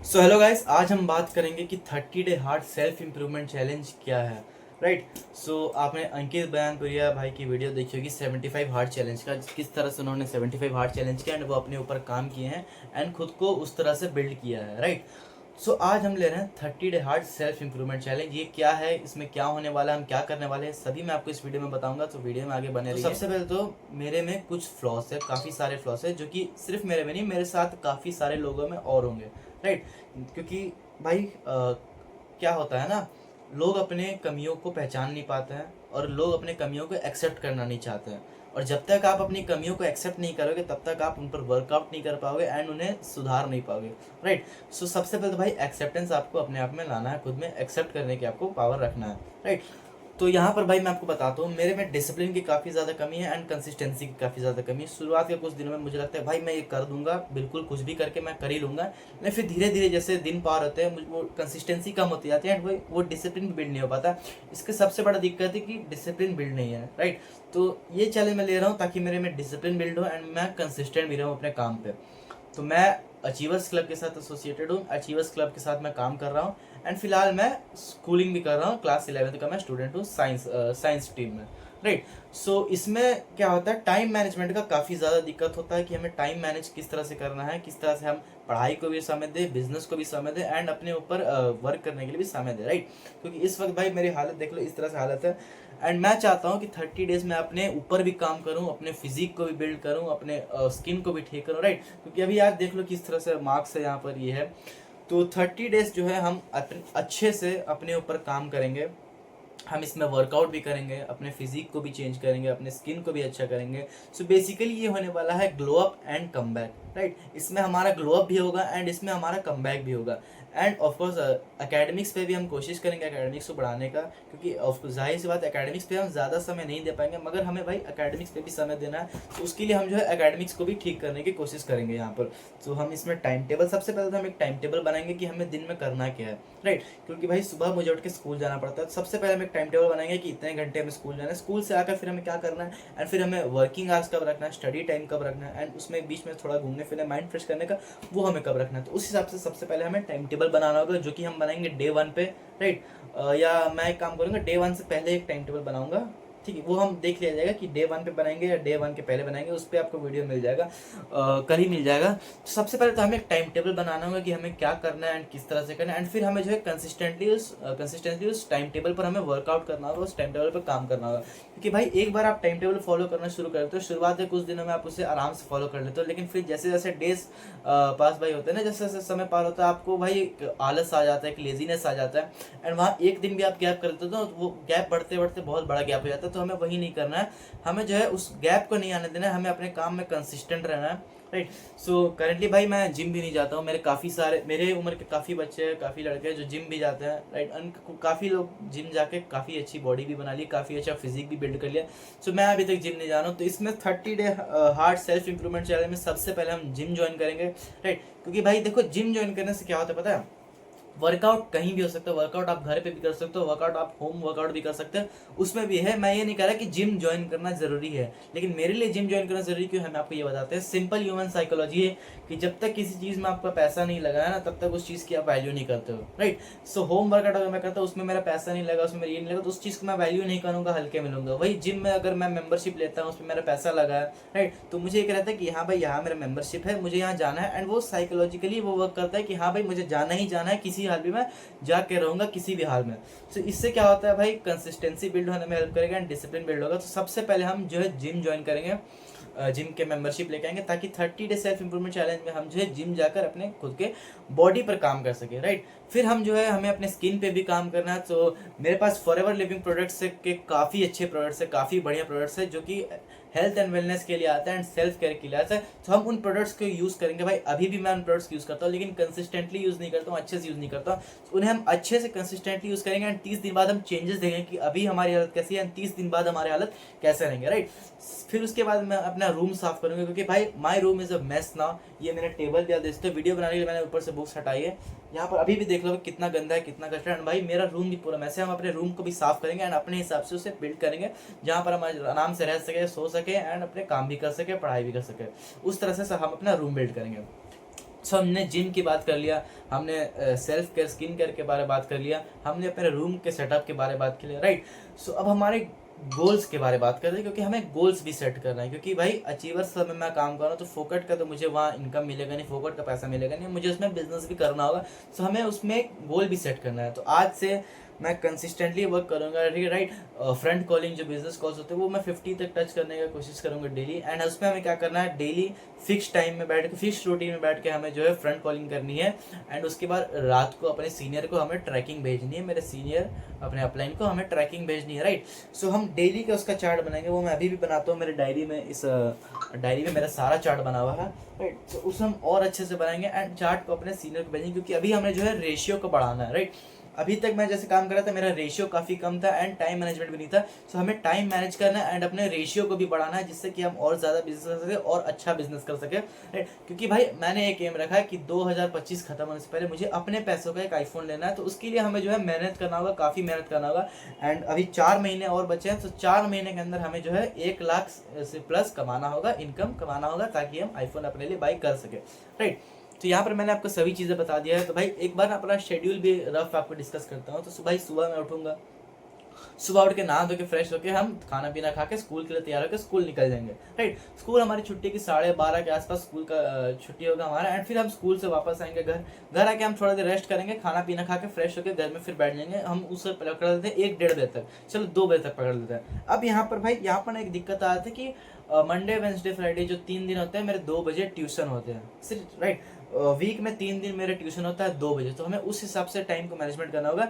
So hello guys, आज हम बात करेंगे कि 30 day hard self improvement challenge क्या है। राइट। सो आपने अंकित बयानपुरिया भाई की वीडियो देखी होगी 75 हार्ड चैलेंज का, किस तरह से उन्होंने 75 हार्ड चैलेंज किया एंड वो अपने ऊपर काम किए हैं एंड खुद को उस तरह से बिल्ड किया है। राइट। सो आज हम ले रहे हैं 30 day hard self improvement challenge. ये क्या है, इसमें क्या होने वाला है, हम क्या करने वाले हैं, सभी मैं आपको इस वीडियो में बताऊंगा, तो वीडियो में आगे बने रहिए। सबसे पहले तो मेरे में कुछ फ्लॉस है, काफ़ी सारे फ्लॉस है, जो कि सिर्फ मेरे में नहीं, मेरे साथ काफ़ी सारे लोगों में और होंगे। राइट। क्योंकि भाई क्या होता है ना, लोग अपने कमियों को पहचान नहीं पाते हैं और लोग अपने कमियों को एक्सेप्ट करना नहीं चाहते हैं। और जब तक आप अपनी कमियों को एक्सेप्ट नहीं करोगे तब तक आप उन पर वर्कआउट नहीं कर पाओगे एंड उन्हें सुधार नहीं पाओगे। राइट। सो सबसे पहले तो भाई एक्सेप्टेंस आपको अपने आप में लाना है, खुद में एक्सेप्ट करने की आपको पावर रखना है। राइट। तो यहाँ पर भाई मैं आपको बताता हूँ, मेरे में डिसिप्लिन की काफ़ी ज़्यादा कमी है एंड कंसिस्टेंसी की काफ़ी ज़्यादा कमी है। शुरुआत के कुछ दिनों में मुझे लगता है भाई मैं ये कर दूंगा, बिल्कुल कुछ भी करके मैं कर ही लूँगा, लेकिन फिर धीरे धीरे जैसे दिन पार होते हैं मुझे वो कंसिस्टेंसी कम होती जाती है एंड वो डिसिप्लिन बिल्ड नहीं हो पाता। इसके सबसे बड़ा दिक्कत है कि डिसिप्लिन बिल्ड नहीं है। राइट। तो ये चैलेंज मैं ले रहा हूँ ताकि मेरे में डिसिप्लिन बिल्ड हो एंड मैं कंसिस्टेंट भी रहूँ अपने काम पे। तो मैं अचीवर्स क्लब के साथ एसोसिएटेड हूँ, अचीवर्स क्लब के साथ मैं काम कर रहा हूँ एंड फिलहाल मैं स्कूलिंग भी कर रहा हूँ। क्लास 11th का मैं स्टूडेंट हूँ साइंस टीम में। राइट। सो इसमें क्या होता है, टाइम मैनेजमेंट का काफ़ी ज़्यादा दिक्कत होता है कि हमें टाइम मैनेज किस तरह से करना है, किस तरह से हम पढ़ाई को भी समय दें, बिजनेस को भी समय दें एंड अपने ऊपर वर्क करने के लिए भी समय दें। राइट। क्योंकि इस वक्त भाई मेरी हालत देख लो, इस तरह से हालत है एंड मैं चाहता हूँ कि 30 डेज में अपने ऊपर भी काम करूँ, अपने फिजिक को भी बिल्ड करूँ, अपने स्किन को भी ठीक करूँ। राइट। क्योंकि अभी यार देख लो किस तरह से मार्क्स है यहाँ पर ये है। तो 30 डेज जो है हम अच्छे से अपने ऊपर काम करेंगे, हम इसमें वर्कआउट भी करेंगे, अपने फिजिक को भी चेंज करेंगे, अपने स्किन को भी अच्छा करेंगे। सो बेसिकली ये होने वाला है glow up and come back. Right. इसमें हमारा ग्लो अप भी होगा एंड इसमें हमारा कम बैक भी होगा एंड ऑफकोर्स एकेडमिक्स पे भी हम कोशिश करेंगे एकेडमिक्स को बढ़ाने का, क्योंकि जाहिर सी बात एकेडमिक्स पे हम ज़्यादा समय नहीं दे पाएंगे, मगर हमें भाई एकेडमिक्स पे भी समय देना है। तो उसके लिए हम जो है एकेडमिक्स को भी ठीक करने की कोशिश करेंगे यहाँ पर। तो हम इसमें टाइम टेबल, सबसे पहले तो हम एक टाइम टेबल बनाएंगे कि हमें दिन में करना क्या है। राइट। क्योंकि भाई सुबह मुझे उठ के स्कूल जाना पड़ता है, तो सबसे पहले हम एक टाइम टेबल बनाएंगे कि इतने घंटे हमें स्कूल जाना है, स्कूल से आकर फिर हमें क्या करना है एंड फिर हमें वर्किंग आवर्स कब रखना है, स्टडी टाइम कब रखना है एंड उसमें बीच में थोड़ा घूमने फिरने माइंड फ्रेश करने का वो हमें कब रखना है। तो उस हिसाब से सबसे पहले हमें टाइम टेबल बनाना होगा, जो कि हम बनाएंगे डे 1 पे। राइट। या मैं एक काम करूँगा, डे 1 से पहले एक टाइम टेबल बनाऊंगा, ठीक है, वो हम देख लिया जाएगा कि डे 1 पे बनाएंगे या डे 1 के पहले बनाएंगे, उस पर आपको वीडियो मिल जाएगा, कल ही मिल जाएगा। तो सबसे पहले तो हमें एक टाइम टेबल बनाना होगा कि हमें क्या करना है एंड किस तरह से करना है एंड फिर हमें जो है कंसिस्टेंटली उस टाइम टेबल पर हमें वर्कआउट करना होगा, उस टाइम टेबल पर काम करना होगा। क्योंकि भाई एक बार आप टाइम टेबल फॉलो करना शुरू करते हो, शुरुआत के कुछ दिनों में आप उसे आराम से फॉलो कर लेते हो, लेकिन फिर जैसे जैसे डेज पास भाई होते हैं ना, जैसे जैसे समय पार होता है आपको भाई एक आलस आ जाता है, एक लेजीनेस आ जाता है एंड वहाँ एक दिन भी आप गैप करते हो तो वो गैप बढ़ते बढ़ते बहुत बड़ा गैप हो जाता है। तो हमें वही नहीं करना है, हमें जो है उस गैप को नहीं आने देना है, हमें अपने काम में कंसिस्टेंट रहना है। राइट। सो करेंटली भाई मैं जिम भी नहीं जाता हूँ, मेरे उम्र के काफ़ी बच्चे हैं, काफ़ी लड़के हैं जो जिम भी जाते हैं। राइट। काफ़ी लोग जिम जाके काफ़ी अच्छी बॉडी भी बना ली, काफ़ी अच्छा फिजिक भी बिल्ड कर लिया। सो मैं अभी तक जिम नहीं जा रहा हूँ। तो इसमें 30 day hard self improvement challenge में सबसे पहले हम जिम ज्वाइन करेंगे। राइट। क्योंकि भाई देखो जिम ज्वाइन करने से क्या होता है पता है, वर्कआउट कहीं भी हो सकता है, वर्कआउट आप घर पे भी कर सकते हो, वर्कआउट आप होम वर्कआउट भी कर सकते हैं, उसमें भी है। मैं ये नहीं कह रहा कि जिम ज्वाइन करना जरूरी है, लेकिन मेरे लिए जिम ज्वाइन करना जरूरी क्यों है हम आपको ये बताते हैं। सिंपल ह्यूमन साइकोलॉजी है कि जब तक किसी चीज़ में आपका पैसा नहीं लगा है ना, तब तक उस चीज़ की आप वैल्यू नहीं करते हो। राइट। सो होम वर्कआउट अगर मैं करता हूँ उसमें मेरा पैसा नहीं लगा, उसमें ये नहीं लगा, तो उस चीज़ को मैं वैल्यू नहीं करूँगा, हल्के में लूँगा। वही जिम में अगर मैं मेंबरशिप लेता हूँ उसमें मेरा पैसा लगा है, राइट, तो मुझे एक रहता है कि हाँ भाई यहाँ मेरा मेंबरशिप है, मुझे यहाँ जाना है एंड वो साइकोलॉजिकली वो वर्क करता है कि हाँ भाई मुझे जाना ही जाना है, किसी हाल भी में जाके रहूंगा, किसी भी हाल में। तो इससे क्या होता है भाई, कंसिस्टेंसी बिल्ड होने में हेल्प करेगा एंड डिसिप्लिन बिल्ड होगा। तो सबसे पहले हम जो है जिम ज्वाइन करेंगे, जिम के मेंबरशिप लेके आएंगे, ताकि 30 डे सेल्फ इंप्रूवमेंट चैलेंज में हम जो है जिम जाकर अपने खुद के बॉडी पर काम कर सके। राइट। फिर हम जो है हमें अपने स्किन पे भी काम करना है। तो मेरे पास फॉरएवर लिविंग प्रोडक्ट्स के काफ़ी अच्छे प्रोडक्ट्स है, काफ़ी बढ़िया प्रोडक्ट्स है, जो कि हेल्थ एंड वेलनेस के लिए आता है एंड सेल्फ केयर के लिए आता है। तो हम उन प्रोडक्ट्स को यूज़ करेंगे भाई। अभी भी मैं उन प्रोडक्ट्स यूज़ करता हूँ, लेकिन कंसिस्टेंटली यूज़ नहीं करता हूँ, अच्छे से यूज़ नहीं करता हूँ। तो उन्हें हम अच्छे से कंसिस्टेंटली यूज़ करेंगे एंड 30 दिन बाद हम चेंजेस देखेंगे कि अभी हमारी हालत कैसी है एंड 30 दिन बाद हमारी हालत कैसे रहेंगे। राइट। फिर उसके बाद मैं अपना रूम साफ करूँगा, क्योंकि भाई my room is a mess now. ये मेरा टेबल दिया देखते हो, वीडियो बनाने के लिए मैंने ऊपर से बुक्स हटाई है, यहाँ पर अभी भी देख लो कितना गंदा है, कितना कचरा है भाई। मेरा रूम भी पूरा मैस है, हम अपने रूम को भी साफ करेंगे एंड अपने हिसाब से उसे बिल्ड करेंगे, जहाँ पर हम आराम से रह सके, सो सके एंड अपने काम भी कर सके, पढ़ाई भी कर सके। उस तरह से हम अपना रूम बिल्ड करेंगे। सो हमने जिम की बात कर लिया, हमने सेल्फ केयर स्किन केयर के बारे में बात कर लिया, हमने अपने रूम के सेटअप के बारे में बात कर लिया, राइट। सो अब हमारे गोल्स के बारे में बात करते हैं, क्योंकि हमें गोल्स भी सेट करना है, क्योंकि भाई अचीवर्स में मैं काम कर रहा हूँ तो फोकट का तो मुझे वहाँ इनकम मिलेगा नहीं, फोकट का पैसा मिलेगा नहीं, मुझे उसमें बिजनेस भी करना होगा। सो हमें उसमें एक गोल भी सेट करना है। तो आज से मैं कंसिस्टेंटली वर्क करूँगा, ठीक है, राइट। फ्रंट कॉलिंग जो बिजनेस कॉल्स होते हैं वो मैं 50 तक टच करने की कोशिश करूँगा डेली। एंड उसमें हमें क्या करना है, डेली फिक्स टाइम में बैठ के, फिक्स रूटीन में बैठ के हमें जो है फ्रंट कॉलिंग करनी है। एंड उसके बाद रात को अपने सीनियर को हमें ट्रैकिंग भेजनी है, मेरे सीनियर अपने अपलाइन को हमें ट्रैकिंग भेजनी है, राइट। सो हम डेली का उसका चार्ट बनाएंगे, वो मैं अभी भी बनाता हूँ मेरे डायरी में, इस डायरी में मेरा सारा चार्ट बना हुआ है, राइट। तो उसे हम और अच्छे से बनाएंगे एंड चार्ट को अपने सीनियर को भेजेंगे, क्योंकि अभी हमें जो है रेशियो को बढ़ाना है, राइट। अभी तक मैं जैसे काम कर रहा था मेरा रेशियो काफ़ी कम था एंड टाइम मैनेजमेंट भी नहीं था। सो हमें टाइम मैनेज करना है एंड अपने रेशियो को भी बढ़ाना है, जिससे कि हम और ज़्यादा बिजनेस कर सके और अच्छा बिजनेस कर सके, राइट। क्योंकि भाई मैंने एक एम रखा है कि 2025 खत्म होने से पहले मुझे अपने पैसों का एक आईफोन लेना है। तो उसके लिए हमें जो है मेहनत करना होगा, काफ़ी मेहनत करना होगा। एंड अभी 4 महीने और बचे हैं, तो 4 महीने के अंदर हमें जो है 1 लाख से प्लस कमाना होगा, इनकम कमाना होगा, ताकि हम आईफोन अपने लिए बाई कर सके, राइट। तो यहाँ पर मैंने आपको सभी चीज़ें बता दिया है। तो भाई एक बार अपना शेड्यूल भी रफ आपको डिस्कस करता हूँ। तो सुबह मैं उठूंगा, सुबह उठ के नहा धो के फ्रेश होके हम खाना पीना खा के स्कूल के लिए तैयार होकर स्कूल निकल जाएंगे, राइट। स्कूल हमारी छुट्टी की 12:30 के आसपास स्कूल का छुट्टी होगा हमारा। एंड फिर हम स्कूल से वापस आएंगे घर आके हम थोड़ा देर रेस्ट करेंगे, खाना पीना खा के फ्रेश होकर घर में फिर बैठ जाएंगे। हम उसे पकड़ लेते हैं 1-1:30 बजे तक, चलो 2 बजे तक पकड़ लेते हैं। अब यहाँ पर भाई यहाँ पर एक दिक्कत आ जाती है कि मंडे वेंसडे फ्राइडे जो 3 दिन होते हैं मेरे 2 बजे ट्यूशन होते हैं सिर्फ, राइट। वीक में 3 दिन मेरे ट्यूशन होता है 2 बजे। तो हमें उस हिसाब से टाइम को मैनेजमेंट करना होगा।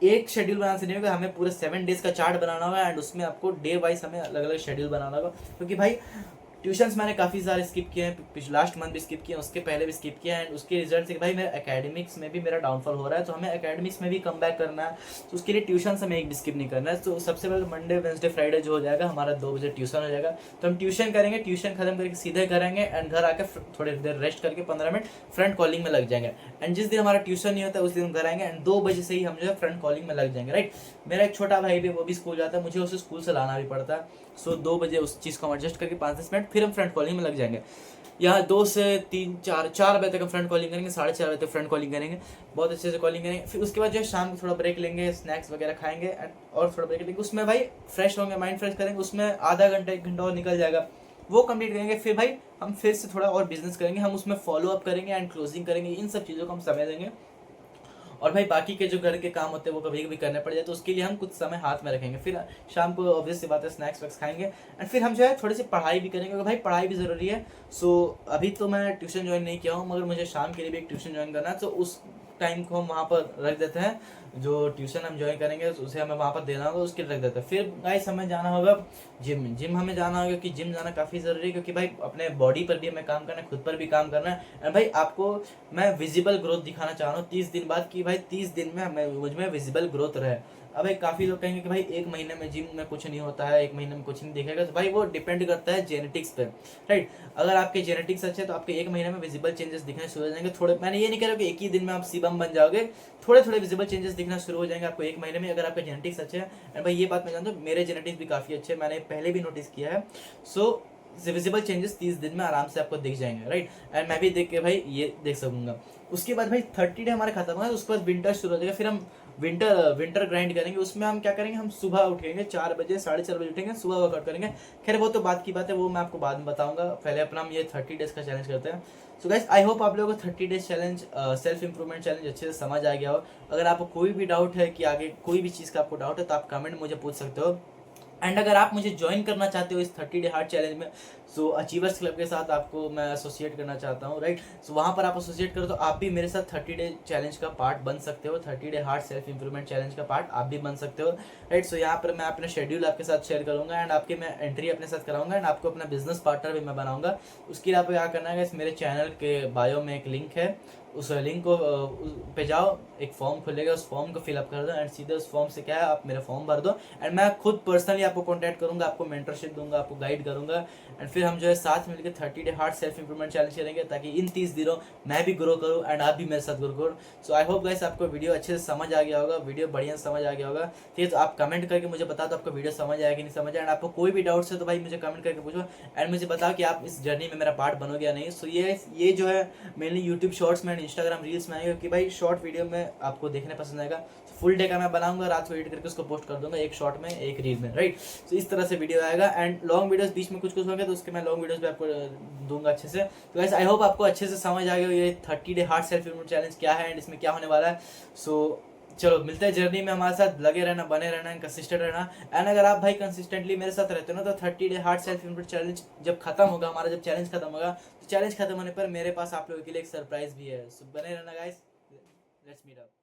एक शेड्यूल बनाने से नहीं होगा, हमें पूरे 7 डेज का चार्ट बनाना होगा एंड उसमें आपको डे वाइज हमें अलग अलग शेड्यूल बनाना होगा। क्योंकि भाई ट्यूशन्स मैंने काफ़ी सारे स्किप किए हैं, लास्ट मंथ भी स्किप किए हैं, उसके पहले भी स्किप किया है। एंड उसके रिजल्ट से भाई मेरा एकेडमिक्स में भी मेरा डाउनफॉल हो रहा है। तो हमें एकेडमिक्स में भी कम बैक करना है, तो उसके लिए ट्यूशन हमें एक भी स्किप नहीं करना है। तो सबसे पहले मंडे वेंसडे फ्राइडे जो हो जाएगा हमारा 2 बजे ट्यूशन हो जाएगा। तो हम ट्यूशन करेंगे, ट्यूशन खत्म करके सीधे करेंगे एंड घर आकर थोड़ी देर रेस्ट करके 15 मिनट फ्रंट कॉलिंग में लग जाएंगे। एंड जिस दिन हमारा ट्यूशन नहीं होता उस दिन हम घर आएंगे एंड 2 बजे से ही हम जो है फ्रंट कॉलिंग में लग जाएंगे, राइट। मेरा एक छोटा भाई भी, वो भी स्कूल जाता है, मुझे उसे स्कूल से लाना भी पड़ता है। सो 2 बजे उस चीज़ को हम एडजस्ट करके 5-10 मिनट फिर हम फ्रंट कॉलिंग में लग जाएंगे। यहाँ 2 से 3-4 बजे तक हम फ्रंट कॉलिंग करेंगे, 4:30 बजे तक फ्रंट कॉलिंग करेंगे, बहुत अच्छे से कॉलिंग करेंगे। फिर उसके बाद जो है शाम को थोड़ा ब्रेक लेंगे, स्नैक्स वगैरह खाएंगे और थोड़ा ब्रेक लेंगे। उसमें भाई फ्रेश होंगे, माइंड फ्रेश करेंगे, उसमें आधा घंटा 1 घंटा और निकल जाएगा, वो कंप्लीट करेंगे। फिर भाई हम फिर से थोड़ा और बिजनेस करेंगे, हम उसमें फॉलो अप करेंगे एंड क्लोजिंग करेंगे। इन सब चीज़ों को हम समय देंगे। और भाई बाकी के जो घर के काम होते हैं वो कभी कभी करने पड़ जाए, तो उसके लिए हम कुछ समय हाथ में रखेंगे। फिर शाम को ऑब्वियस सी बात है स्नैक्स वैक्स खाएंगे एंड फिर हम जो है थोड़ी सी पढ़ाई भी करेंगे, क्योंकि भाई पढ़ाई भी ज़रूरी है। सो अभी तो मैं ट्यूशन ज्वाइन नहीं किया हूँ, मगर मुझे शाम के लिए भी एक ट्यूशन ज्वाइन करना है। तो उस टाइम को हम वहाँ पर रख देते हैं, जो ट्यूशन हम ज्वाइन करेंगे उसे हमें वहाँ पर देना होगा, उसके रख देते हैं। फिर गाइस हमें जाना होगा जिम हमें जाना होगा, कि जिम जाना काफ़ी ज़रूरी है, क्योंकि भाई अपने बॉडी पर भी हमें काम करना है, खुद पर भी काम करना है। एंड भाई आपको मैं विजिबल ग्रोथ दिखाना चाह रहा हूँ 30 दिन बाद, कि भाई 30 दिन में हमें मुझ में विजिबल ग्रोथ रहे। अब भाई काफ़ी लोग कहेंगे कि भाई 1 महीने में जिम में कुछ नहीं होता है, 1 महीने में कुछ नहीं दिखेगा। तो भाई वो डिपेंड करता है जेनेटिक्स पे, राइट। अगर आपके जेनेटिक्स अच्छे तो आपके 1 महीने में विजिबल चेंजेस दिखने शुरू हो जाएंगे। थोड़े, मैंने ये नहीं कह रहा कि एक ही दिन में आप शिवम बन जाओगे, थोड़े थोड़े विजिबल चेंजेस दिखना शुरू हो जाएंगे आपको 1 महीने में, अगर आपके जेनेटिक्स अच्छे हैं। एंड भाई ये बात मैं जानता हूँ, मेरे जेनेटिक्स भी काफ़ी अच्छे हैं, मैंने पहले भी नोटिस किया है। सो विजिबल चेंजेस 30 दिन में आराम से आपको दिख जाएंगे, राइट। एंड मैं भी देख के भाई ये देख सकूंगा। उसके बाद भाई 30 डे हमारे खत्म है, उसके बाद विंटर शुरू हो जाएगा। फिर हम विंटर ग्राइंड करेंगे। उसमें हम क्या करेंगे, हम सुबह उठेंगे 4 बजे 4:30 बजे उठेंगे, सुबह वर्कआउट करेंगे। खैर वो तो बात की बात है, वो मैं आपको बाद में बताऊंगा। पहले अपना हम ये 30 डेज का चैलेंज करते हैं। सो गाइस आई होप आप लोगों को 30 days challenge, self improvement challenge अच्छे से समझ आ गया हो। अगर आपको कोई भी डाउट है कि आगे कोई भी चीज़ का आपको डाउट है तो आप कमेंट मुझे पूछ सकते हो। एंड अगर आप मुझे ज्वाइन करना चाहते हो इस 30 डे हार्ड चैलेंज में, सो अचीवर्स क्लब के साथ आपको मैं एसोसिएट करना चाहता हूँ, राइट। सो वहाँ पर आप एसोसिएट करो तो आप भी मेरे साथ 30 डे चैलेंज का पार्ट बन सकते हो, 30 day hard self improvement challenge का पार्ट आप भी बन सकते हो, राइट। सो यहाँ पर मैं अपना शेड्यूल आपके साथ शेयर करूँगा एंड आपके मैं एंट्री अपने साथ कराऊंगा एंड आपको अपना बिजनेस पार्टनर भी मैं बनाऊंगा। उसके लिए आपको क्या करना है, मेरे चैनल के बायो में एक लिंक है, उस लिंक को पे जाओ, एक फॉर्म खुलेगा, उस फॉर्म को फिलअप कर दो एंड सीधे उस फॉर्म से क्या है आप मेरा फॉर्म भर दो एंड मैं खुद पर्सनली आपको कॉन्टैक्ट करूंगा, आपको मेंटरशिप दूंगा, आपको गाइड करूंगा एंड फिर फिर हम जो है साथ मिलकर 30 day hard self improvement challenge करेंगे, ताकि इन 30 दिनों मैं भी ग्रो करूँ एंड आप भी मेरे साथ ग्रो करो। सो आई होप गाइस आपको वीडियो अच्छे से समझ आ गया होगा, वीडियो बढ़िया समझ आ गया होगा। ठीक है, तो आप कमेंट करके मुझे बता दो आपको वीडियो समझ आया कि नहीं समझ आया। एंड आपको कोई भी डाउट्स है तो भाई मुझे कमेंट करके पूछो एंड मुझे बताओ कि आप इस जर्नी में मेरा पार्ट बनोगे या नहीं। सो ये जो है मेनली यूट्यूब शॉर्ट्स में एंड इंस्टाग्राम रील्स में आएगा, क्योंकि भाई शॉर्ट वीडियो में आपको देखने पसंद आएगा। फुल डे का मैं बनाऊंगा, रात को एडिट करके उसको पोस्ट कर दूंगा, एक शॉर्ट में एक रील में, राइट। तो इस तरह से वीडियो आएगा एंड लॉन्ग वीडियोस बीच में कुछ कुछ होंगे तो उसके मैं लॉन्ग वीडियोस भी आपको दूंगा अच्छे से। तो गाइस आई होप आपको अच्छे से समझ आ गया ये 30 day hard self improvement challenge क्या है एंड इसमें क्या होने वाला है। सो चलो मिलते हैं जर्नी में, हमारे साथ लगे रहना, बने रहना, कंसिस्टेंट रहना। एंड अगर आप भाई कंसिस्टेंटली मेरे साथ रहते हो ना, तो 30 day hard self improvement challenge जब खत्म होगा, हमारा जब चैलेंज खत्म होगा, तो चैलेंज खत्म होने पर मेरे पास आप लोगों के लिए एक सरप्राइज भी है। सो बने रहना गाइस, लेट्स मीट अप।